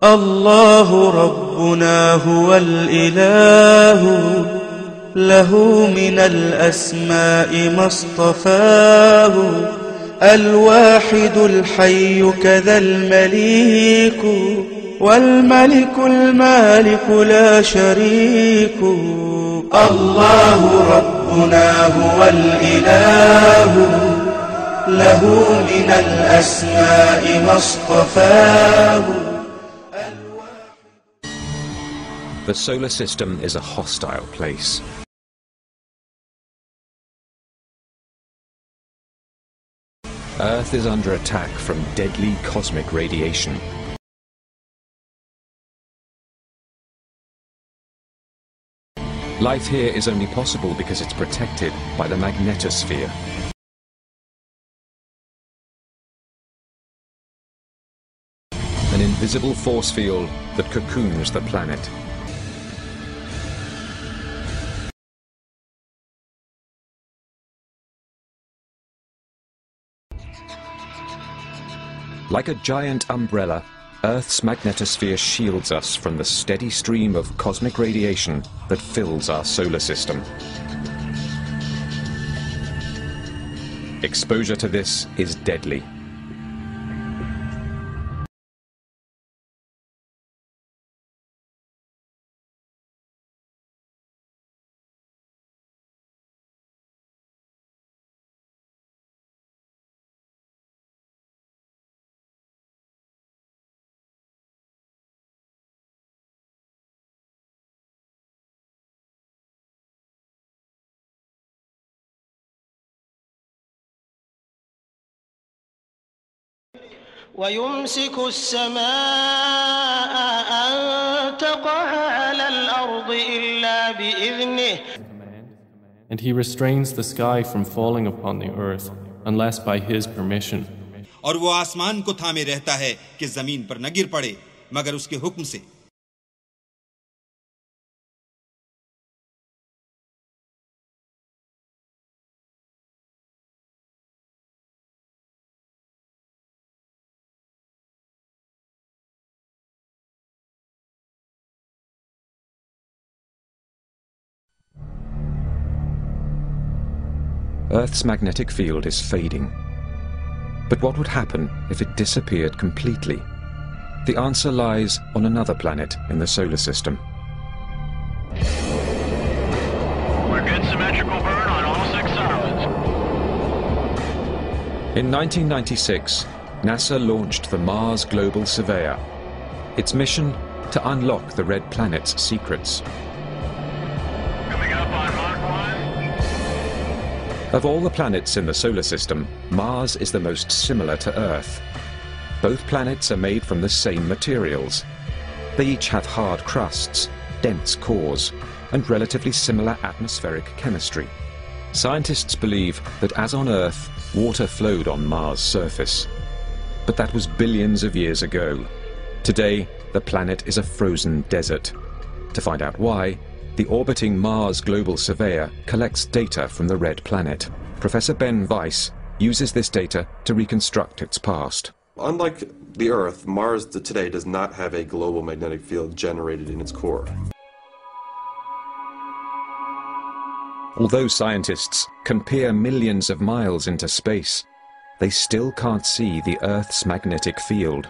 الله ربنا هو الإله له من الأسماء ما اصطفاه الواحد الحي كذا المليك والملك المالك لا شريك الله ربنا هو الإله له من الأسماء ما اصطفاه. The solar system is a hostile place. Earth is under attack from deadly cosmic radiation. Life here is only possible because it's protected by the magnetosphere. An invisible force field that cocoons the planet. Like a giant umbrella, Earth's magnetosphere shields us from the steady stream of cosmic radiation that fills our solar system. Exposure to this is deadly. ويمسك السماء أن تقع على الأرض إلا بإذنه. And he restrains the sky from falling upon the earth unless by his permission. और वो आसमान को थामे रहता है कि जमीन पर न गिर पड़े मगर उसके हुक्म से. Earth's magnetic field is fading. But what would happen if it disappeared completely? The answer lies on another planet in the solar system. We're good symmetrical burn on all 6 solids. In 1996, NASA launched the Mars Global Surveyor. Its mission to unlock the red planet's secrets. Coming up on Mach 1. Of all the planets in the solar system, Mars is the most similar to Earth. Both planets are made from the same materials. They each have hard crusts, dense cores, and relatively similar atmospheric chemistry. Scientists believe that as on Earth, water flowed on Mars' surface. But that was billions of years ago. Today, the planet is a frozen desert. To find out why, the orbiting Mars Global Surveyor collects data from the red planet. Professor Ben Weiss uses this data to reconstruct its past. Unlike the Earth, Mars today does not have a global magnetic field generated in its core. Although scientists can peer millions of miles into space, they still can't see the Earth's magnetic field.